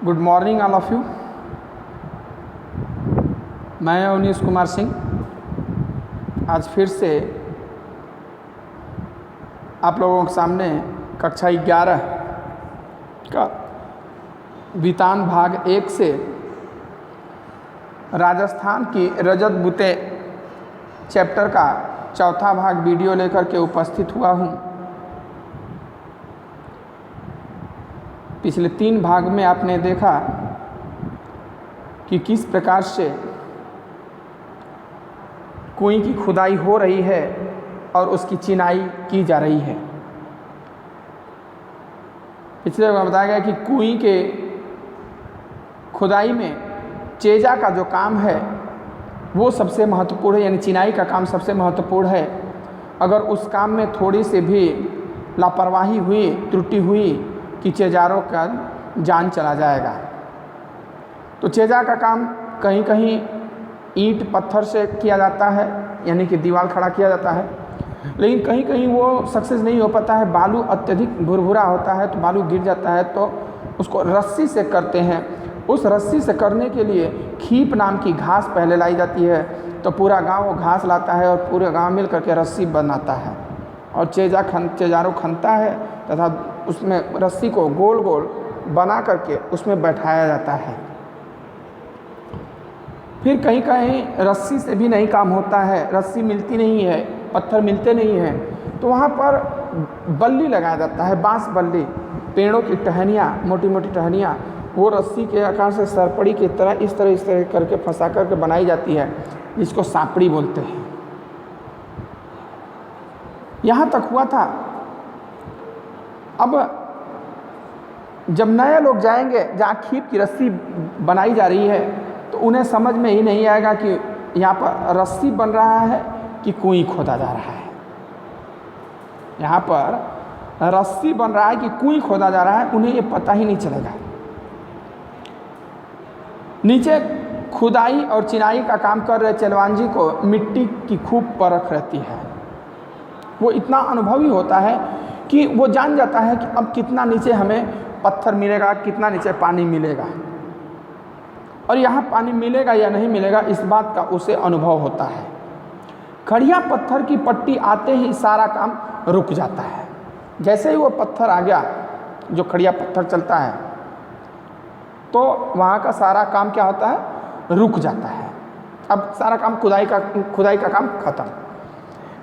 Good morning all of you. मैं अवनीश कुमार सिंह आज फिर से आप लोगों के सामने कक्षा 11 का वितान भाग 1 से राजस्थान की रजत बुते चैप्टर का चौथा भाग वीडियो लेकर के उपस्थित हुआ हूँ। पिछले 3 भाग में आपने देखा कि किस प्रकार से कुएं की खुदाई हो रही है और उसकी चिनाई की जा रही है। पिछले में बताया गया कि कुएं के खुदाई में चेजा का जो काम है वो सबसे महत्वपूर्ण है, यानी चिनाई का काम सबसे महत्वपूर्ण है। अगर उस काम में थोड़ी सी भी लापरवाही हुई, त्रुटि हुई कि चेजारों का जान चला जाएगा। तो चेजा का काम कहीं कहीं ईंट पत्थर से किया जाता है, यानी कि दीवार खड़ा किया जाता है, लेकिन कहीं कहीं वो सक्सेस नहीं हो पाता है। बालू अत्यधिक भुरभुरा होता है तो बालू गिर जाता है, तो उसको रस्सी से करते हैं। उस रस्सी से करने के लिए खीप नाम की घास पहले लाई जाती है, तो पूरा गांव वो घास लाता है और पूरे गांव मिल करके रस्सी बनाता है और चेजारों खनता है तथा उसमें रस्सी को गोल गोल बना करके उसमें बैठाया जाता है। फिर कहीं कहीं रस्सी से भी नहीं काम होता है, रस्सी मिलती नहीं है, पत्थर मिलते नहीं हैं, तो वहाँ पर बल्ली लगाया जाता है, बांस बल्ली, पेड़ों की टहनियाँ, मोटी मोटी टहनियाँ, वो रस्सी के आकार से सरपड़ी की तरह इस तरह करके फंसा करके बनाई जाती है, जिसको सापड़ी बोलते हैं। यहाँ तक हुआ था। अब जब नए लोग जाएंगे जहाँ खीप की रस्सी बनाई जा रही है तो उन्हें समझ में ही नहीं आएगा कि यहाँ पर रस्सी बन रहा है कि कुएं खोदा जा रहा है। यहाँ पर रस्सी बन रहा है कि कुएं खोदा जा रहा है, उन्हें ये पता ही नहीं चलेगा। नीचे खुदाई और चिनाई का काम कर रहे चलवान जी को मिट्टी की खूब परख रहती है। वो इतना अनुभवी होता है कि वो जान जाता है कि अब कितना नीचे हमें पत्थर मिलेगा, कितना नीचे पानी मिलेगा, और यहाँ पानी मिलेगा या नहीं मिलेगा इस बात का उसे अनुभव होता है। खड़िया पत्थर की पट्टी आते ही सारा काम रुक जाता है। जैसे ही वो पत्थर आ गया, जो खड़िया पत्थर चलता है, तो वहाँ का सारा काम क्या होता है, रुक जाता है। अब सारा काम खुदाई का काम खत्म।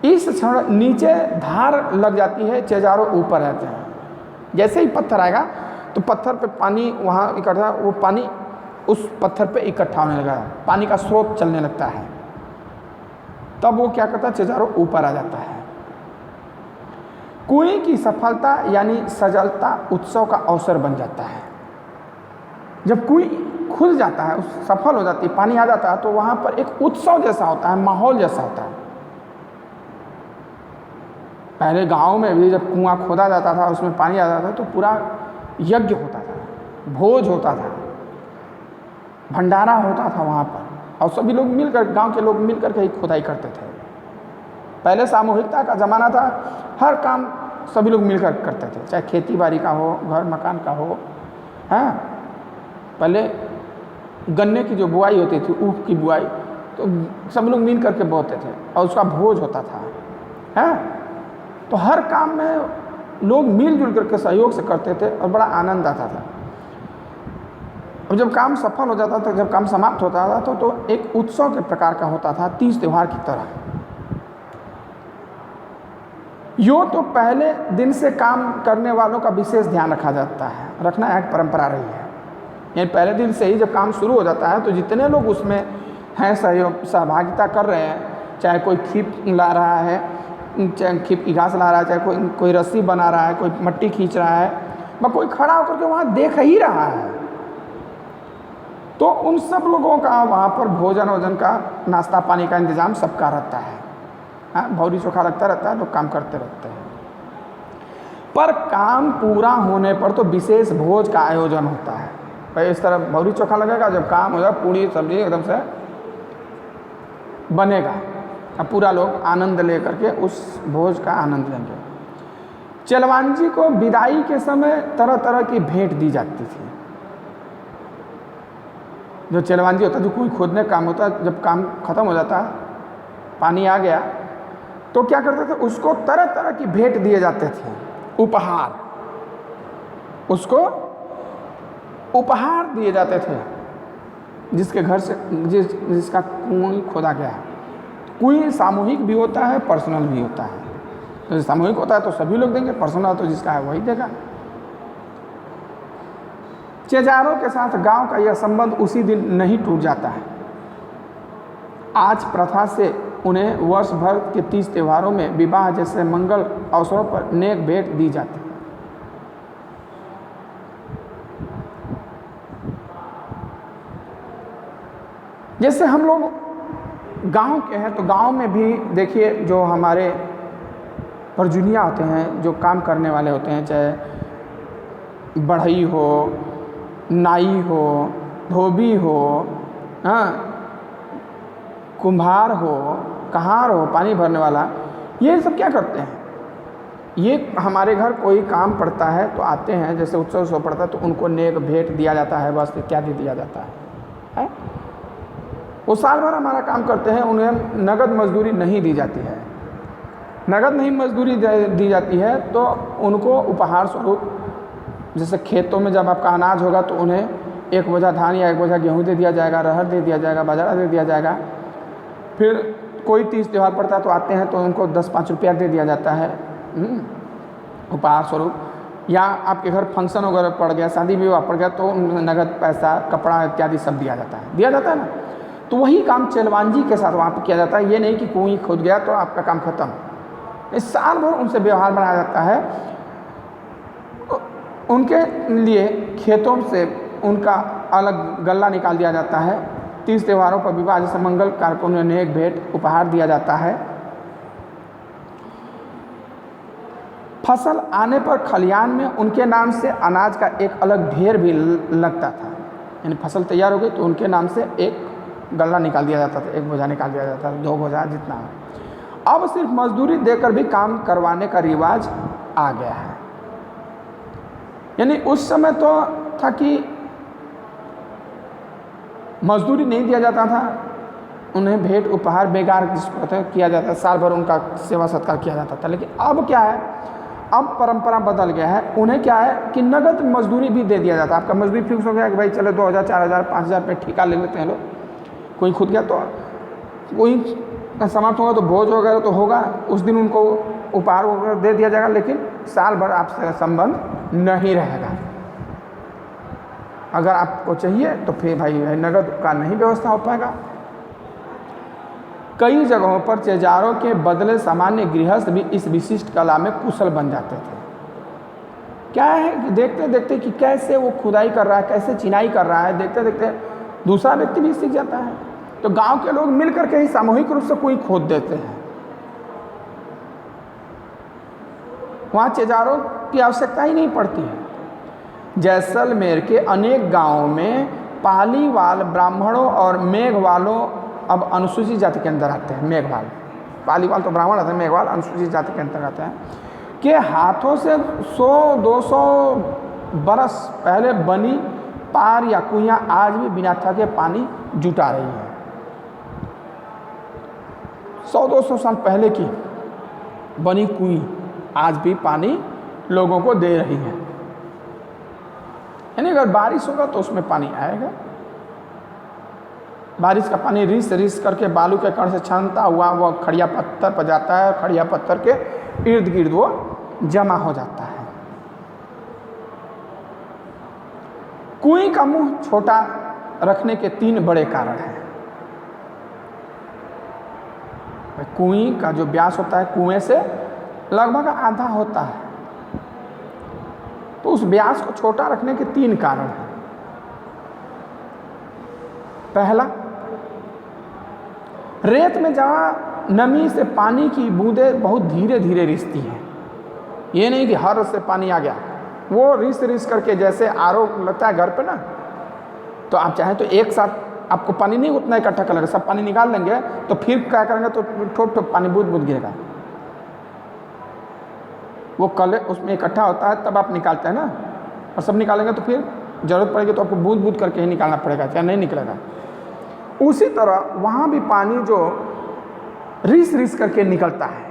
इस क्षण नीचे धार लग जाती है, चेजारों ऊपर रहते हैं। जैसे ही पत्थर आएगा तो पत्थर पे पानी वहाँ इकट्ठा, वो पानी उस पत्थर पे इकट्ठा होने लगा, पानी का स्रोत चलने लगता है। तब वो क्या करता है, चेजारों ऊपर आ जाता है। कुएं की सफलता यानी सजलता उत्सव का अवसर बन जाता है। जब कुएं खुल जाता है, सफल हो जाती है, पानी आ जाता है, तो वहाँ पर एक उत्सव जैसा होता है, माहौल जैसा होता है। पहले गांव में भी जब कुआं खोदा जाता था, उसमें पानी आ जाता था, तो पूरा यज्ञ होता था, भोज होता था, भंडारा होता था वहाँ पर, और सभी लोग मिलकर, गांव के लोग मिलकर के ही खुदाई करते थे। पहले सामूहिकता का ज़माना था, हर काम सभी लोग मिलकर करते थे, चाहे खेती बाड़ी का हो, घर मकान का हो। हाँ, पहले गन्ने की जो बुआई होती थी, ऊख की बुआई, तो सब लोग मिल करके बोते थे और उसका भोज होता था। हाँ, तो हर काम में लोग मिलजुल करके सहयोग से करते थे और बड़ा आनंद आता था। और जब काम सफल हो जाता था, जब काम समाप्त होता था, तो एक उत्सव के प्रकार का होता था, तीज त्योहार की तरह। यो तो पहले दिन से काम करने वालों का विशेष ध्यान रखा जाता है, रखना एक परंपरा रही है। यानी पहले दिन से ही जब काम शुरू हो जाता है तो जितने लोग उसमें हैं, सहभागिता कर रहे हैं, चाहे कोई खीप ला रहा है, चाहे खीप की घास ला रहा है, चाहे कोई रस्सी बना रहा है, कोई मट्टी खींच रहा है, व कोई खड़ा होकर के वहाँ देख ही रहा है, तो उन सब लोगों का वहाँ पर भोजन वोजन का, नाश्ता पानी का इंतज़ाम सबका रहता है। हाँ, भौरी चोखा लगता रहता है, लोग काम करते रहते हैं। पर काम पूरा होने पर तो विशेष भोज का आयोजन होता है। भाई इस तरह भौरी चोखा लगेगा, जब काम हो जाए पूरी सब्जी एकदम से बनेगा, अब पूरा लोग आनंद लेकर के उस भोज का आनंद लेंगे। चलवान जी को विदाई के समय तरह तरह की भेंट दी जाती थी। जो चेलवांजी होता है, जो कुएं खोदने का काम होता है, जब काम खत्म हो जाता है, पानी आ गया, तो क्या करते थे, उसको तरह तरह की भेंट दिए जाते थे, उपहार, उसको उपहार दिए जाते थे, जिसके घर से जिसका कुएं खोदा गया है। कुएं सामूहिक भी होता है, पर्सनल भी होता है। तो सामूहिक होता है तो सभी लोग देंगे, पर्सनल तो जिसका है वही देगा। चेजारों के साथ गांव का यह संबंध उसी दिन नहीं टूट जाता है। आज प्रथा से उन्हें वर्ष भर के 30 त्योहारों में विवाह जैसे मंगल अवसरों पर नेक भेंट दी जाती है। जैसे हम लोग गांव के हैं, तो गांव में भी देखिए, जो हमारे परजुनिया होते हैं, जो काम करने वाले होते हैं, चाहे बढ़ई हो, नाई हो, धोबी हो, हाँ, कुम्हार हो, कहार हो, पानी भरने वाला, ये सब क्या करते हैं, ये हमारे घर कोई काम पड़ता है तो आते हैं, जैसे उत्सव पड़ता है तो उनको नेक भेंट दिया जाता है, वस्त्र इत्यादि दिया जाता है। वो साल भर हमारा काम करते हैं, उन्हें नगद मजदूरी नहीं दी जाती है। नगद नहीं मजदूरी दी जाती है तो उनको उपहार स्वरूप, जैसे खेतों में जब आपका अनाज होगा तो उन्हें 1 बोझा धान या 1 बोझा गेहूँ दे दिया जाएगा, रहर दे दिया जाएगा, बाजरा दे दिया जाएगा। फिर कोई 30 त्यौहार पड़ता है तो आते हैं तो उनको 10-5 रुपया दे दिया जाता है उपहार स्वरूप। या आपके घर फंक्शन वगैरह पड़ गया, शादी विवाह पड़ गया, तो नगद पैसा, कपड़ा इत्यादि सब दिया जाता है ना। तो वही काम चेलवांजी के साथ वहाँ पर किया जाता है। ये नहीं कि कुएं खुद गया तो आपका काम खत्म। इस साल भर उनसे व्यवहार बनाया जाता है। उनके लिए खेतों से उनका अलग गल्ला निकाल दिया जाता है। 30 त्योहारों पर विवाह जैसे मंगल कार्य को उन्हें एक भेंट उपहार दिया जाता है। फसल आने पर खलिहान में उनके नाम से अनाज का एक अलग ढेर भी लगता था। यानी फसल तैयार हो गई तो उनके नाम से एक गल्ला निकाल दिया जाता था, 1 बोझा निकाल दिया जाता था, 2 बोझा, जितना हो। अब सिर्फ मजदूरी देकर भी काम करवाने का रिवाज आ गया है। यानी उस समय तो था कि मजदूरी नहीं दिया जाता था, उन्हें भेंट उपहार बेगार जिसको कहते हैं किया जाता है, साल भर उनका सेवा सत्कार किया जाता था। लेकिन अब क्या है, अब परंपरा बदल गया है। उन्हें क्या है कि नगद मजदूरी भी दे दिया जाता है। आपका मजदूरी फिक्स हो गया कि भाई चलो 2000, 4000, 5000 रुपये ठेका ले लेते हैं लोग। कोई खुद गया तो कोई समाप्त होगा तो भोज वगैरह तो होगा, उस दिन उनको उपहार वगैरह दे दिया जाएगा, लेकिन साल भर आपसे संबंध नहीं रहेगा। अगर आपको चाहिए तो फिर भाई नगद का नहीं व्यवस्था हो पाएगा। कई जगहों पर चेजारों के बदले सामान्य गृहस्थ भी इस विशिष्ट कला में कुशल बन जाते थे। क्या है कि देखते देखते कि कैसे वो खुदाई कर रहा है, कैसे चिनाई कर रहा है, देखते देखते दूसरा व्यक्ति भी सीख जाता है। तो गांव के लोग मिल करके ही सामूहिक रूप से कोई खोद देते हैं। वहाँ चेजारों की आवश्यकता ही नहीं पड़ती है। जैसलमेर के अनेक गांवों में पालीवाल ब्राह्मणों और मेघवालों अब अनुसूचित जाति के अंदर आते हैं। मेघवाल, पालीवाल तो ब्राह्मण आते हैं, मेघवाल अनुसूचित जाति के अंतर्गत आते हैं, के हाथों से 100-200 बरस पहले बनी पार या कुइयाँ आज भी बिना थके पानी जुटा रही है। 100-200 साल पहले की बनी कुएं आज भी पानी लोगों को दे रही है। यानी अगर बारिश होगा तो उसमें पानी आएगा। बारिश का पानी रिस करके बालू के कण से छानता हुआ वो खड़िया पत्थर पर जाता है, खड़िया पत्थर के इर्द गिर्द वो जमा हो जाता है। कुएं का मुंह छोटा रखने के 3 बड़े कारण हैं। कुएं का जो व्यास होता है कुएं से लगभग आधा होता है, तो उस व्यास को छोटा रखने के 3 कारण हैं। पहला, रेत में जहाँ नमी से पानी की बूंदें बहुत धीरे धीरे रिसती हैं। ये नहीं कि हर से पानी आ गया, वो रिस करके, जैसे आरओ लगता है घर पे ना, तो आप चाहें तो एक साथ आपको पानी नहीं उतना इकट्ठा कर लेंगे, सब पानी निकाल लेंगे तो फिर क्या करेंगे, तो ठोप ठोप पानी बूंद गिरेगा। वो कल उसमें इकट्ठा होता है तब आप निकालते हैं ना, और सब निकालेंगे तो फिर ज़रूरत पड़ेगी तो आपको बूंद बूंद करके ही निकालना पड़ेगा, क्या नहीं निकलेगा। उसी तरह वहाँ भी पानी जो रिस रिस करके निकलता है,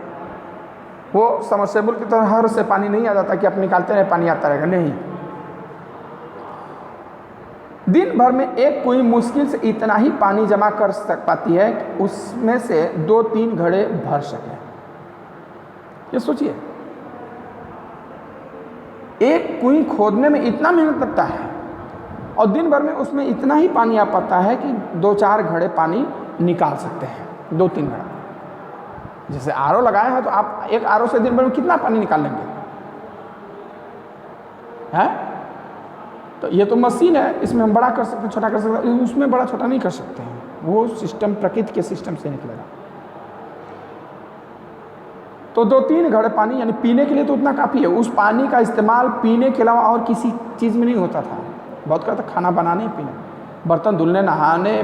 वो सबमर्सिबल की तरह हर से पानी नहीं आ जाता कि आप निकालते रहे पानी आता रहेगा, नहीं। दिन भर में एक कुएं मुश्किल से इतना ही पानी जमा कर पाती है कि उसमें से 2-3 घड़े भर सके। ये सोचिए, एक कुएं खोदने में इतना मेहनत लगता है और दिन भर में उसमें इतना ही पानी आ पाता है कि 2-4 घड़े पानी निकाल सकते हैं, 2-3 घड़ा। जैसे आरओ लगाए हैं तो आप एक आरओ से दिन भर में कितना पानी निकाल लेंगे, हैं? तो ये तो मशीन है, इसमें हम बड़ा कर सकते हैं, छोटा कर सकते हैं, उसमें बड़ा छोटा नहीं कर सकते हैं। वो सिस्टम प्रकृति के सिस्टम से निकलेगा। तो 2-3 घड़े पानी यानी पीने के लिए तो उतना काफ़ी है। उस पानी का इस्तेमाल पीने के अलावा और किसी चीज़ में नहीं होता था। बहुत करता खाना बनाने, पीने, बर्तन धुलने, नहाने,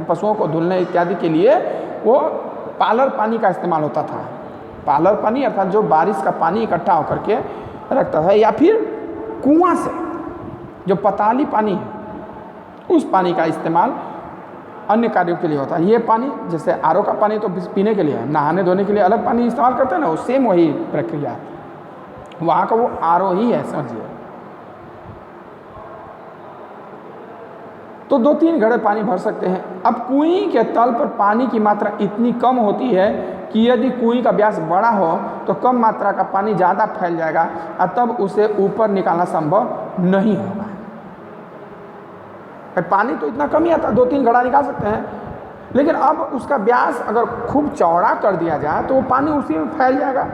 पशुओं को धुलने इत्यादि के लिए वो पालर पानी का इस्तेमाल होता था। पालर पानी अर्थात जो बारिश का पानी इकट्ठा होकर के रखता था, या फिर कुआं से जो पताली पानी है उस पानी का इस्तेमाल अन्य कार्यों के लिए होता है। ये पानी जैसे आरओ का पानी तो पीने के लिए है, नहाने धोने के लिए अलग पानी इस्तेमाल करते हैं ना, वो सेम वही प्रक्रिया है। वहाँ का वो आरओ ही है, समझिए। तो 2-3 घड़े पानी भर सकते हैं। अब कुएं के तल पर पानी की मात्रा इतनी कम होती है कि यदि कुएं का व्यास बड़ा हो तो कम मात्रा का पानी ज़्यादा फैल जाएगा और तब उसे ऊपर निकालना संभव नहीं होगा। पानी तो इतना कम ही आता, 2-3 घड़ा निकाल सकते हैं, लेकिन अब उसका व्यास अगर खूब चौड़ा कर दिया जाए तो वो पानी उसी में फैल जाएगा।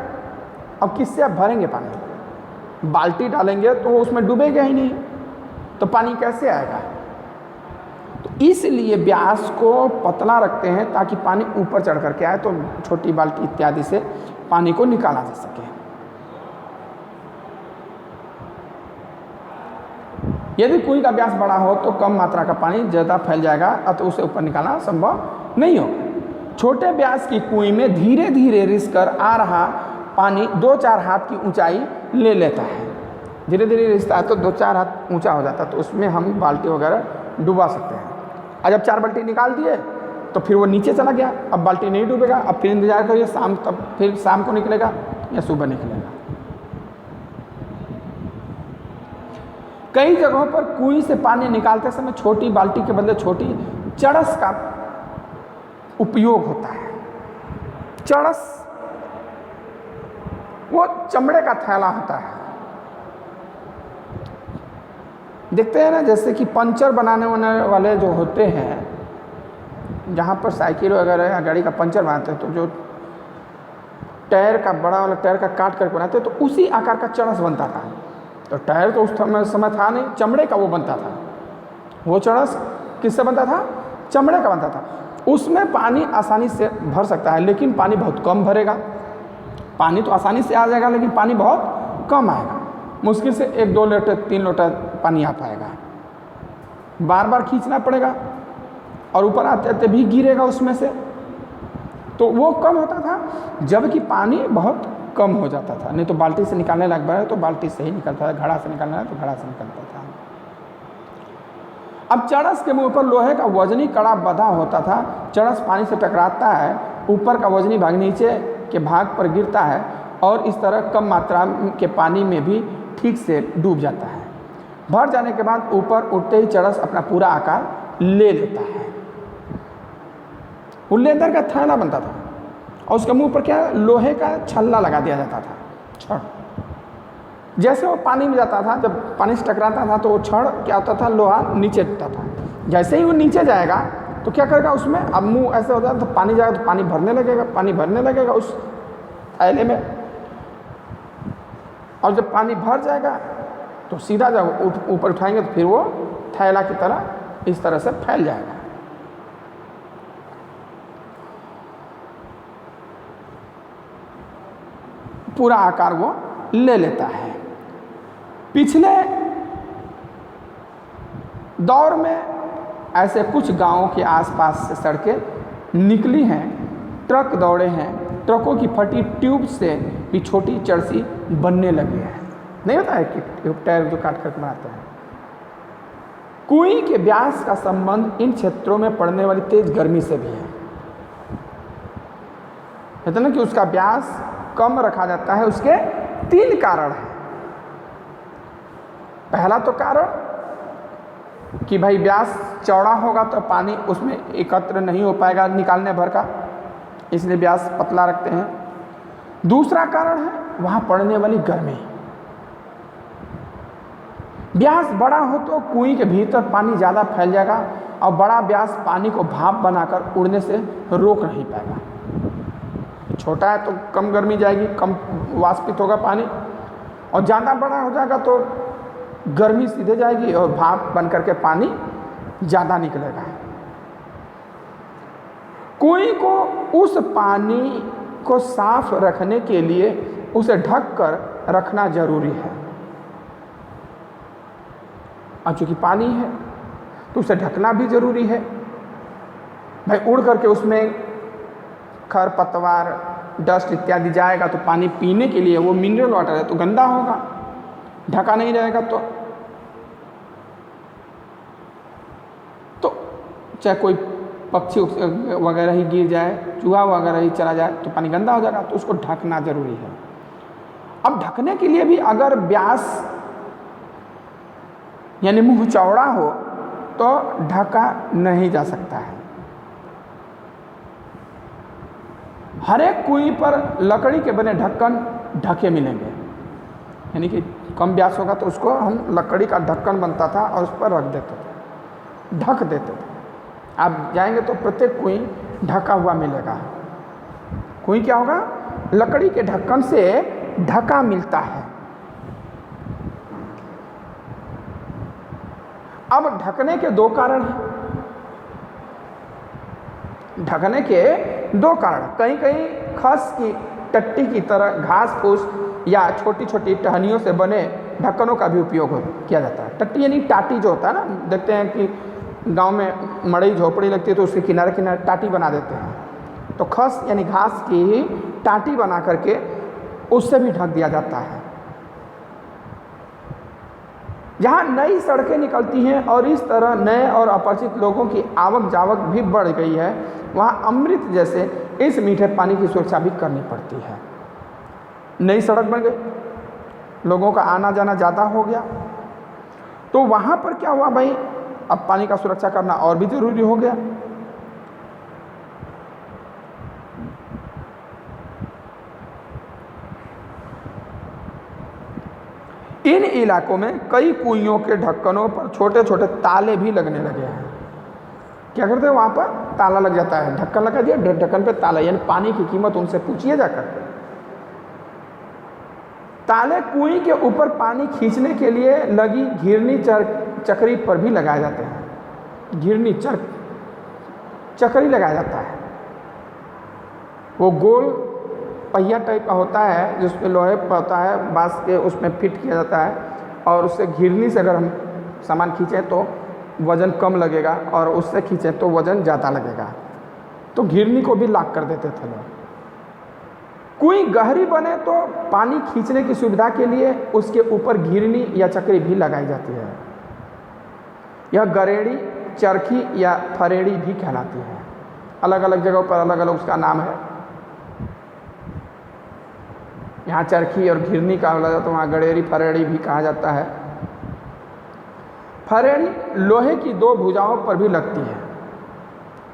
अब किससे आप भरेंगे पानी? बाल्टी डालेंगे तो वो उसमें डूबेगा ही नहीं, तो पानी कैसे आएगा? तो इसलिए व्यास को पतला रखते हैं ताकि पानी ऊपर चढ़ करके आए, तो छोटी बाल्टी इत्यादि से पानी को निकाला जा सके। यदि कुएं का व्यास बड़ा हो तो कम मात्रा का पानी ज़्यादा फैल जाएगा और तो उसे ऊपर निकालना संभव नहीं होगा। छोटे व्यास की कुएं में धीरे धीरे रिस कर आ रहा पानी 2-4 हाथ की ऊंचाई ले लेता है। धीरे धीरे रिसता है तो 2-4 हाथ ऊंचा हो जाता है, तो उसमें हम बाल्टी वगैरह डुबा सकते हैं। और जब 4 बाल्टी निकाल दिए तो फिर वो नीचे चला गया, अब बाल्टी नहीं डूबेगा। अब फिर इंतजार करिए शाम, तब फिर शाम को निकलेगा या सुबह निकलेगा। कई जगहों पर कुएं से पानी निकालते समय छोटी बाल्टी के बदले छोटी चड़स का उपयोग होता है। चड़स वो चमड़े का थैला होता है, देखते हैं ना, जैसे कि पंचर बनाने वाले जो होते हैं, जहाँ पर साइकिल वगैरह या गाड़ी का पंचर बनाते हैं, तो जो टायर का बड़ा वाला टायर का काट करके बनाते हैं, तो उसी आकार का चड़स बनता था। तो टायर तो उस समय था नहीं, चमड़े का वो बनता था। वो चड़स किससे बनता था? चमड़े का बनता था। उसमें पानी आसानी से भर सकता है, लेकिन पानी बहुत कम भरेगा। पानी तो आसानी से आ जाएगा, लेकिन पानी बहुत कम आएगा। मुश्किल से 1-2 लीटर 3 लीटर पानी आ पाएगा। बार बार खींचना पड़ेगा और ऊपर आते आते भी गिरेगा उसमें से, तो वो कम होता था, जबकि पानी बहुत कम हो जाता था। नहीं तो बाल्टी से निकालने लग पड़ा तो बाल्टी से ही निकलता था, घड़ा से निकालना है तो घड़ा से निकलता था। अब चड़स के मुंह पर लोहे का वजनी कड़ा बंधा होता था। चड़स पानी से टकराता है, ऊपर का वजनी भाग नीचे के भाग पर गिरता है और इस तरह कम मात्रा के पानी में भी ठीक से डूब जाता है। भर जाने के बाद ऊपर उठते ही चड़स अपना पूरा आकार ले लेता है। वो लेदर का थैला बनता था और उसके मुंह पर क्या, लोहे का छल्ला लगा दिया जाता था, छड़। जैसे वो पानी में जाता था, जब पानी से टकराता था तो वो छड़ क्या होता था, लोहा नीचे उठता था। जैसे ही वो नीचे जाएगा तो क्या करेगा, उसमें अब मुंह ऐसे हो जाता, तो पानी जाएगा तो पानी भरने लगेगा, पानी भरने लगेगा उस थैले में। और जब पानी भर जाएगा तो सीधा जब ऊपर उठाएंगे तो फिर वो थैला की तरह इस तरह से फैल जाएगा। पूरा आकार वो ले लेता है। पिछले दौर में ऐसे कुछ गांवों के आसपास से सड़कें निकली हैं, ट्रक दौड़े हैं, ट्रकों की फटी ट्यूब से भी छोटी चरसी बनने लगी है। नहीं होता है कि ट्यूब टायर जो काट कर बनाते हैं, कुएं के व्यास का संबंध इन क्षेत्रों में पड़ने वाली तेज गर्मी से भी है। कहते ना कि उसका व्यास कम रखा जाता है, उसके 3 कारण हैं। पहला तो कारण कि भाई व्यास चौड़ा होगा तो पानी उसमें एकत्र नहीं हो पाएगा निकालने भर का, इसलिए व्यास पतला रखते हैं। दूसरा कारण है वहाँ पड़ने वाली गर्मी। व्यास बड़ा हो तो कुएं के भीतर पानी ज़्यादा फैल जाएगा और बड़ा व्यास पानी को भाप बनाकर उड़ने से रोक नहीं पाएगा। छोटा है तो कम गर्मी जाएगी, कम वाष्पित होगा पानी, और ज़्यादा बड़ा हो जाएगा तो गर्मी सीधे जाएगी और भाप बन करके पानी ज़्यादा निकलेगा। कुएं को उस पानी को साफ रखने के लिए उसे ढक कर रखना जरूरी है। और चूँकि पानी है तो उसे ढकना भी ज़रूरी है। भाई उड़ करके उसमें खरपतवार, डस्ट इत्यादि जाएगा तो पानी पीने के लिए वो मिनरल वाटर है तो गंदा होगा, ढका नहीं रहेगा तो चाहे कोई पक्षी वगैरह ही गिर जाए, चूहा वगैरह ही चला जाए तो पानी गंदा हो जाएगा, तो उसको ढकना ज़रूरी है। अब ढकने के लिए भी अगर व्यास यानी मुंह चौड़ा हो तो ढका नहीं जा सकता है। हर एक कुएं पर लकड़ी के बने ढक्कन ढके मिलेंगे, यानी कि कम व्यास होगा तो उसको हम लकड़ी का ढक्कन बनता था और उस पर रख देते थे, ढक देते थे। आप जाएंगे तो प्रत्येक कुएं ढका हुआ मिलेगा। कुएं क्या होगा? लकड़ी के ढक्कन से ढका मिलता है। अब ढकने के 2 कारण हैं। ढकने के 2 कारण, कहीं कहीं खस की टट्टी की तरह घास फूस या छोटी छोटी टहनियों से बने ढक्कनों का भी उपयोग किया जाता है। टट्टी यानी टाटी जो होता है ना, देखते हैं कि गांव में मड़ई झोपड़ी लगती है तो उसके किनारे किनारे टाटी बना देते हैं, तो खस यानी घास की टाटी बना करके उससे भी ढक दिया जाता है। जहाँ नई सड़कें निकलती हैं और इस तरह नए और अपरिचित लोगों की आवक जावक भी बढ़ गई है, वहाँ अमृत जैसे इस मीठे पानी की सुरक्षा भी करनी पड़ती है। नई सड़क बन गई, लोगों का आना जाना ज़्यादा हो गया, तो वहाँ पर क्या हुआ भाई, अब पानी का सुरक्षा करना और भी ज़रूरी हो गया। इन इलाकों में कई कुइयों के ढक्कनों पर छोटे छोटे ताले भी लगने लगे हैं। क्या करते हैं, वहाँ पर ताला लग जाता है, ढक्कन लगा दिया, ढक्कन पे ताला, यानी पानी की कीमत उनसे पूछिए जाकर। ताले कुएं के ऊपर पानी खींचने के लिए लगी घिरनी चक्री पर भी लगाए जाते हैं। घिरनी चक्री लगाया जाता है, वो गोल पहिया टाइप का होता है जिसमें लोहे पर होता है, बांस के उसमें फिट किया जाता है, और उससे घिरनी से अगर हम सामान खींचें तो वज़न कम लगेगा और उससे खींचें तो वज़न ज़्यादा लगेगा, तो घिरनी को भी लॉक कर देते थे लोग। कुएं गहरी बने तो पानी खींचने की सुविधा के लिए उसके ऊपर घिरनी या चक्री भी लगाई जाती है। यह गरेड़ी, चरखी या फरेड़ी भी कहलाती है। अलग अलग जगहों पर अलग अलग उसका नाम है। यहाँ चरखी और घिरनी कहा जाता है, तो वहाँ गड़ेरी फरेड़ी भी कहा जाता है। फरेड़ी लोहे की 2 भुजाओं पर भी लगती है।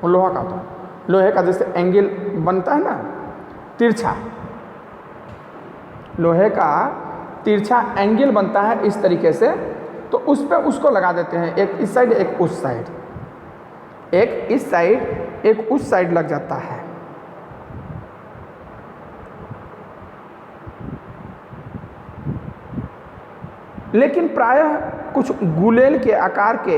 वो लोहे का जैसे एंगल बनता है ना, तिरछा, लोहे का तिरछा एंगल बनता है इस तरीके से, तो उस पर उसको लगा देते हैं, एक इस साइड एक उस साइड, एक इस साइड एक उस साइड लग जाता है। लेकिन प्रायः कुछ गुलेल के आकार के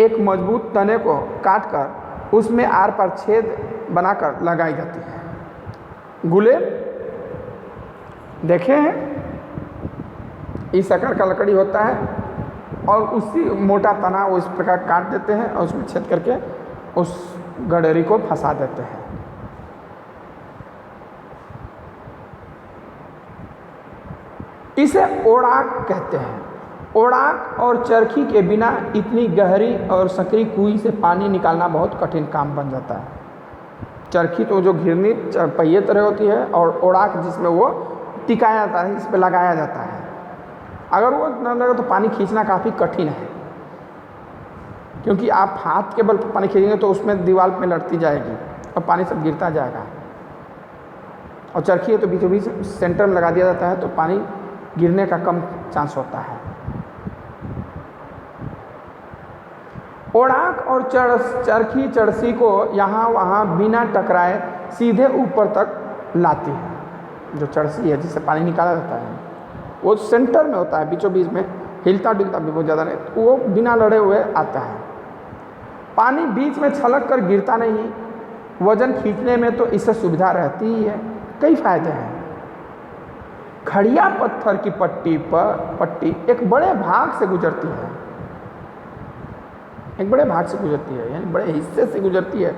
एक मजबूत तने को काटकर उसमें आर पार छेद बनाकर लगाई जाती है। गुलेल देखे हैं, इस आकार का लकड़ी होता है और उसी मोटा तना वो इस प्रकार काट देते हैं और उसमें छेद करके उस गडेरी को फंसा देते हैं। इसे ओड़ा कहते हैं। ओड़ाक और चरखी के बिना इतनी गहरी और सकरी कुएं से पानी निकालना बहुत कठिन काम बन जाता है। चरखी तो जो घिरनी पहिए तरह होती है, और ओड़ाक जिसमें वो टिकाया जाता है, इस पर लगाया जाता है। अगर वो न लगे तो पानी खींचना काफ़ी कठिन है, क्योंकि आप हाथ के बल पर पानी खींचेंगे तो उसमें दीवार में लड़ती जाएगी और पानी सब गिरता जाएगा। और चरखी है तो बीचों बीच सेंटर में लगा दिया जाता है, तो पानी गिरने का कम चांस होता है। ओड़ाक और चरखी चरसी को यहाँ वहाँ बिना टकराए सीधे ऊपर तक लाती है। जो चरसी है जिससे पानी निकाला जाता है, वो सेंटर में होता है, बीचों बीच में हिलता डुलता भी बहुत ज़्यादा नहीं, तो वो बिना लड़े हुए आता है। पानी बीच में छलक कर गिरता नहीं। वजन खींचने में तो इससे सुविधा रहती ही है। कई फायदे हैं। खड़िया पत्थर की पट्टी एक बड़े भाग से गुजरती है, यानी बड़े हिस्से से गुजरती है।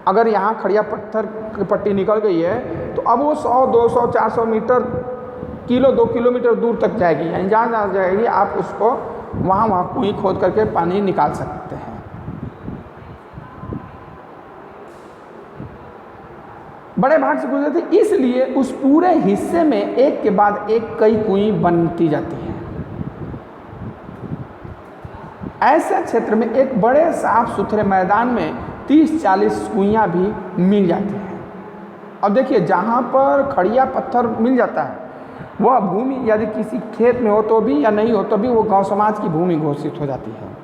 अगर यहाँ खड़िया पत्थर की पट्टी निकल गई है तो अब वो 100, 200, 400 मीटर, 2 किलोमीटर दूर तक जाएगी। यानी जहाँ जाएगी आप उसको वहाँ कुएं खोद करके पानी निकाल सकते हैं। बड़े भाग से गुजरती, इसलिए उस पूरे हिस्से में एक के बाद एक कई कुएं बनती जाती हैं। ऐसे क्षेत्र में एक बड़े साफ सुथरे मैदान में 30-40 कुइयाँ भी मिल जाती हैं। अब देखिए, जहाँ पर खड़िया पत्थर मिल जाता है वह भूमि यदि किसी खेत में हो तो भी या नहीं हो तो भी वो गांव समाज की भूमि घोषित हो जाती है।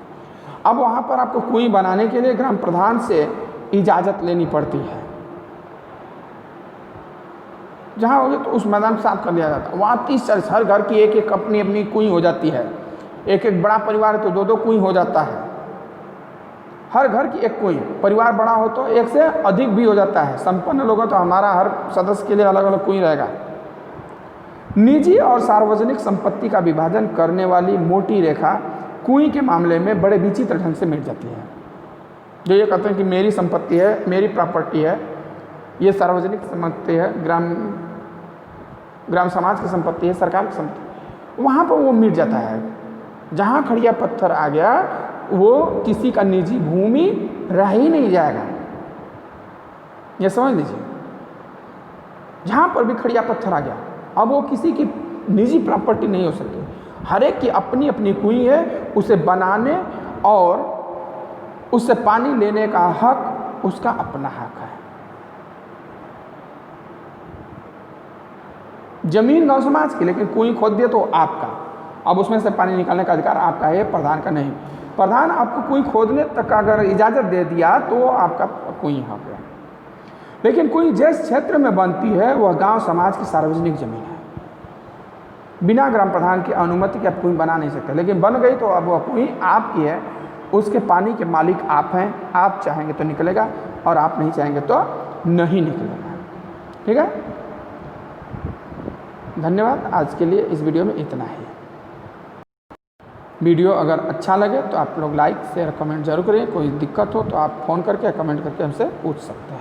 अब वहाँ पर आपको कुएं बनाने के लिए ग्राम प्रधान से इजाज़त लेनी पड़ती है। जहाँ हो गया तो उस मैदान साफ कर दिया जाता है। वहाँ 30-40 हर घर की एक अपनी अपनी कुएं हो जाती है। एक बड़ा परिवार है तो 2 कुएं हो जाता है। हर घर की एक कुएं, परिवार बड़ा हो तो एक से अधिक भी हो जाता है। संपन्न लोग हैं तो हमारा हर सदस्य के लिए अलग अलग कुएं रहेगा। निजी और सार्वजनिक संपत्ति का विभाजन करने वाली मोटी रेखा कुएं के मामले में बड़े विचित्र ढंग से मिट जाती है। जो ये कहते हैं कि मेरी संपत्ति है, मेरी प्रॉपर्टी है, ये सार्वजनिक संपत्ति है, ग्राम समाज की संपत्ति है, सरकार की संपत्ति, वहाँ पर वो मिट जाता है। जहाँ खड़िया पत्थर आ गया वो किसी का निजी भूमि रह ही नहीं जाएगा। ये समझ लीजिए, जहाँ पर भी खड़िया पत्थर आ गया अब वो किसी की निजी प्रॉपर्टी नहीं हो सकती। हर एक की अपनी अपनी कुएं है, उसे बनाने और उससे पानी लेने का हक उसका अपना हक है। जमीन गांव समाज की, लेकिन कुएं खोद दिए तो आपका। अब उसमें से पानी निकालने का अधिकार आपका है, प्रधान का नहीं। प्रधान आपको कुएं खोदने तक का अगर इजाज़त दे दिया तो आपका कुएं हो गया। लेकिन कुएं जिस क्षेत्र में बनती है वह गांव समाज की सार्वजनिक जमीन है। बिना ग्राम प्रधान की अनुमति के आप कुएं बना नहीं सकते। लेकिन बन गई तो अब वह कुएं आपकी है, उसके पानी के मालिक आप हैं। आप चाहेंगे तो निकलेगा और आप नहीं चाहेंगे तो नहीं निकलेगा। ठीक है, धन्यवाद। आज के लिए इस वीडियो में इतना ही। वीडियो अगर अच्छा लगे तो आप लोग लाइक शेयर कमेंट जरूर करें। कोई दिक्कत हो तो आप फ़ोन करके कमेंट करके हमसे पूछ सकते हैं।